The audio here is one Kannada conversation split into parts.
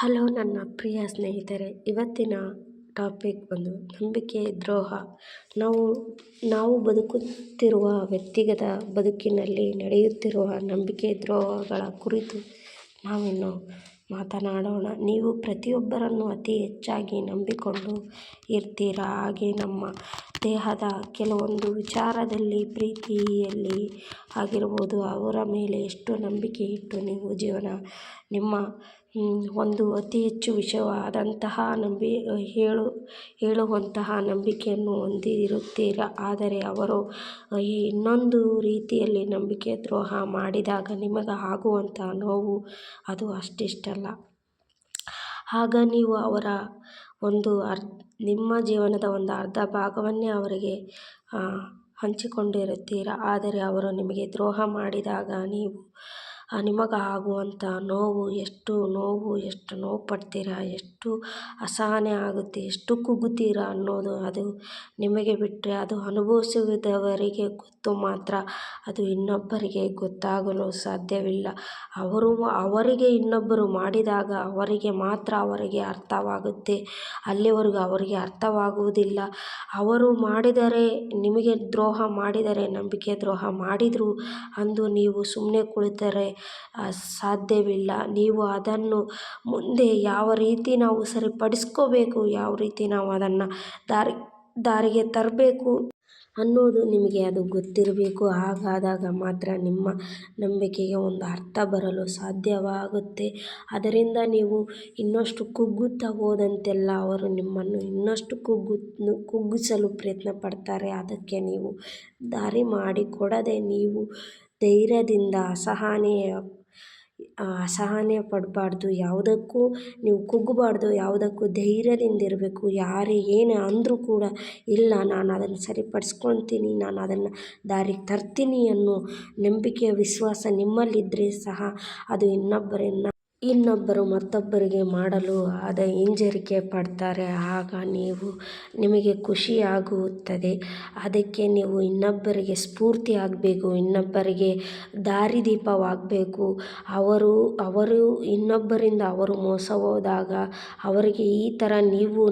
ಹಲೋ ನನ್ನ ಪ್ರಿಯ ಸ್ನೇಹಿತರೆ, ಇವತ್ತಿನ ಟಾಪಿಕ್ ಒಂದು ನಂಬಿಕೆ ದ್ರೋಹ. ನಾವು ನಾವು ಬದುಕುತ್ತಿರುವ ವ್ಯಕ್ತಿಗತ ಬದುಕಿನಲ್ಲಿ ನಡೆಯುತ್ತಿರುವ ನಂಬಿಕೆ ದ್ರೋಹಗಳ ಕುರಿತು ನಾವಿನ್ನು ಮಾತನಾಡೋಣ. ನೀವು ಪ್ರತಿಯೊಬ್ಬರನ್ನು ಅತಿ ಹೆಚ್ಚಾಗಿ ನಂಬಿಕೊಂಡು ಇರ್ತೀರಾ. ಹಾಗೆ ನಮ್ಮ ದೇಹದ ಕೆಲವೊಂದು ವಿಚಾರದಲ್ಲಿ, ಪ್ರೀತಿಯಲ್ಲಿ ಆಗಿರ್ಬೋದು, ಅವರ ಮೇಲೆ ಎಷ್ಟು ನಂಬಿಕೆ ಇಟ್ಟು ನೀವು ನಿಮ್ಮ ಒಂದು ಅತಿ ಹೆಚ್ಚು ವಿಷಯವಾದಂತಹ ಹೇಳುವಂತಹ ನಂಬಿಕೆಯನ್ನು ಹೊಂದಿರುತ್ತೀರಾ. ಆದರೆ ಅವರು ಇನ್ನೊಂದು ರೀತಿಯಲ್ಲಿ ನಂಬಿಕೆ ದ್ರೋಹ ಮಾಡಿದಾಗ ನಿಮಗೆ ಆಗುವಂತಹ ನೋವು ಅದು ಅಷ್ಟಿಷ್ಟಲ್ಲ. ಆಗ ನೀವು ಅವರ ನಿಮ್ಮ ಜೀವನದ ಒಂದು ಅರ್ಧ ಭಾಗವನ್ನೇ ಅವರಿಗೆ ಹಂಚಿಕೊಂಡಿರುತ್ತೀರಾ. ಆದರೆ ಅವರು ನಿಮಗೆ ದ್ರೋಹ ಮಾಡಿದಾಗ ನಿಮಗಾಗುವಂಥ ನೋವು ಎಷ್ಟು ನೋವು ಪಡ್ತೀರಾ, ಎಷ್ಟು ಅಸಹನೆ ಆಗುತ್ತೆ, ಎಷ್ಟು ಕುಗ್ಗುತ್ತೀರಾ ಅನ್ನೋದು ಅದು ನಿಮಗೆ ಬಿಟ್ಟರೆ ಅದು ಅನುಭವಿಸುವುದವರಿಗೆ ಗೊತ್ತು ಮಾತ್ರ. ಅದು ಇನ್ನೊಬ್ಬರಿಗೆ ಗೊತ್ತಾಗಲು ಸಾಧ್ಯವಿಲ್ಲ. ಅವರಿಗೆ ಇನ್ನೊಬ್ಬರು ಮಾಡಿದಾಗ ಅವರಿಗೆ ಮಾತ್ರ ಅವರಿಗೆ ಅರ್ಥವಾಗುತ್ತೆ. ಅಲ್ಲಿವರೆಗೂ ಅವರಿಗೆ ಅರ್ಥವಾಗುವುದಿಲ್ಲ. ಅವರು ಮಾಡಿದರೆ, ನಿಮಗೆ ದ್ರೋಹ ಮಾಡಿದರೆ, ನಂಬಿಕೆ ದ್ರೋಹ ಮಾಡಿದರು ಅಂದು ನೀವು ಸುಮ್ಮನೆ ಕುಳಿತರೆ ಸಾಧ್ಯವಿಲ್ಲ. ನೀವು ಅದನ್ನು ಮುಂದೆ ಯಾವ ರೀತಿ ನಾವು ಸರಿಪಡಿಸ್ಕೋಬೇಕು, ಯಾವ ರೀತಿ ನಾವು ಅದನ್ನು ದಾರಿಗೆ ತರಬೇಕು ಅನ್ನೋದು ನಿಮಗೆ ಅದು ಗೊತ್ತಿರಬೇಕು. ಹಾಗಾದಾಗ ಮಾತ್ರ ನಿಮ್ಮ ನಂಬಿಕೆಗೆ ಒಂದು ಅರ್ಥ ಬರಲು ಸಾಧ್ಯವಾಗುತ್ತೆ. ಅದರಿಂದ ನೀವು ಇನ್ನಷ್ಟು ಕುಗ್ಗುತ್ತಾ ಹೋದಂತೆಲ್ಲ ಅವರು ನಿಮ್ಮನ್ನು ಇನ್ನಷ್ಟು ಕುಗ್ಗಿಸಲು ಪ್ರಯತ್ನ ಪಡ್ತಾರೆ. ಅದಕ್ಕೆ ನೀವು ದಾರಿ ಮಾಡಿಕೊಡದೆ ನೀವು ಧೈರ್ಯದಿಂದ ಅಸಹನೆ ಪಡಬಾರ್ದು. ಯಾವುದಕ್ಕೂ ನೀವು ಕುಗ್ಗಬಾರ್ದು, ಯಾವುದಕ್ಕೂ ಧೈರ್ಯದಿಂದ ಇರಬೇಕು. ಯಾರು ಏನು ಅಂದರೂ ಕೂಡ ಇಲ್ಲ, ನಾನು ಅದನ್ನು ಸರಿಪಡಿಸ್ಕೊಳ್ತೀನಿ, ನಾನು ಅದನ್ನು ದಾರಿಗೆ ತರ್ತೀನಿ ಅನ್ನೋ ನಂಬಿಕೆ ವಿಶ್ವಾಸ ನಿಮ್ಮಲ್ಲಿದ್ದರೆ ಸಹ ಅದು ಇನ್ನೊಬ್ಬರು ಮತ್ತೊಬ್ಬರಿಗೆ ಮಾಡಲು ಹಿಂಜರಿಕೆ ಪಡ್ತಾರೆ. ಆಗ ನಿಮಗೆ ಖುಷಿಯಾಗುತ್ತದೆ. ಅದಕ್ಕೆ ನೀವು ಇನ್ನೊಬ್ಬರಿಗೆ ಸ್ಫೂರ್ತಿ ಆಗಬೇಕು, ಇನ್ನೊಬ್ಬರಿಗೆ ದಾರಿದೀಪವಾಗಬೇಕು. ಅವರು ಇನ್ನೊಬ್ಬರಿಂದ ಅವರು ಮೋಸ ಹೋದಾಗ ಅವರಿಗೆ ಈ ಥರ ನೀವು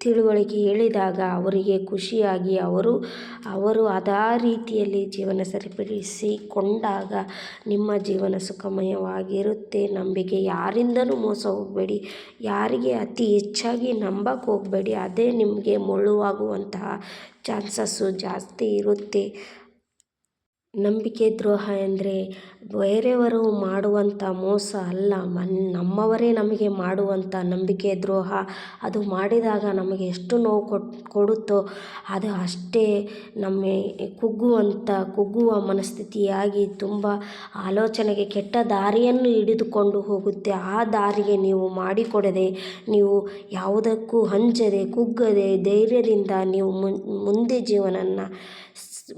ತಿಳುವಳಿಕೆ ಹೇಳಿದಾಗ ಅವರಿಗೆ ಖುಷಿಯಾಗಿ ಅವರು ಅದೇ ರೀತಿಯಲ್ಲಿ ಜೀವನ ಸರಿಪಡಿಸಿಕೊಂಡಾಗ ನಿಮ್ಮ ಜೀವನ ಸುಖಮಯವಾಗಿರುತ್ತೆ. ನಂಬಿಕೆ ಯಾರಿಂದಲೂ ಮೋಸ ಹೋಗಬೇಡಿ, ಯಾರಿಗೆ ಅತಿ ಹೆಚ್ಚಾಗಿ ನಂಬಕ್ಕೆ ಹೋಗಬೇಡಿ. ಅದೇ ನಿಮಗೆ ಮುಳ್ಳುವಾಗುವಂತಹ ಚಾನ್ಸಸ್ಸು ಜಾಸ್ತಿ ಇರುತ್ತೆ. ನಂಬಿಕೆ ದ್ರೋಹ ಎಂದರೆ ಬೇರೆಯವರು ಮಾಡುವಂಥ ಮೋಸ ಅಲ್ಲ, ನಮ್ಮವರೇ ನಮಗೆ ಮಾಡುವಂಥ ನಂಬಿಕೆ ದ್ರೋಹ. ಅದು ಮಾಡಿದಾಗ ನಮಗೆ ಎಷ್ಟು ನೋವು ಕೊಡುತ್ತೋ ಅದು ಅಷ್ಟೇ ಕುಗ್ಗುವ ಮನಸ್ಥಿತಿಯಾಗಿ ತುಂಬ ಆಲೋಚನೆಗೆ ಕೆಟ್ಟ ದಾರಿಯನ್ನು ಹಿಡಿದುಕೊಂಡು ಹೋಗುತ್ತೆ. ಆ ದಾರಿಗೆ ನೀವು ಮಾಡಿಕೊಡದೆ, ನೀವು ಯಾವುದಕ್ಕೂ ಅಂಜದೆ ಕುಗ್ಗದೆ ಧೈರ್ಯದಿಂದ ನೀವು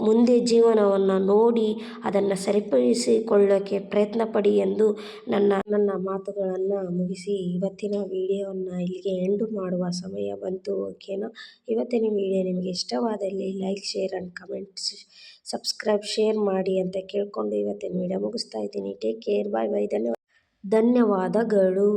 ಮುಂದೆ ಜೀವನವನ್ನು ನೋಡಿ ಅದನ್ನು ಸರಿಪಡಿಸಿಕೊಳ್ಳೋಕ್ಕೆ ಪ್ರಯತ್ನ ಪಡಿ ಎಂದು ನನ್ನ ಮಾತುಗಳನ್ನು ಮುಗಿಸಿ ಇವತ್ತಿನ ವಿಡಿಯೋವನ್ನು ಇಲ್ಲಿಗೆ ಎಂಡು ಮಾಡುವ ಸಮಯ ಬಂತು. ಓಕೆನಾ? ಇವತ್ತಿನ ವಿಡಿಯೋ ನಿಮಗೆ ಇಷ್ಟವಾದಲ್ಲಿ like, share and comment, subscribe, share ಮಾಡಿ ಅಂತ ಕೇಳಿಕೊಂಡು ಇವತ್ತಿನ ವಿಡಿಯೋ ಮುಗಿಸ್ತಾ ಇದ್ದೀನಿ. ಟೇಕ್ ಕೇರ್, ಬಾಯ್ ಬಾಯ್, ಧನ್ಯವಾದಗಳು.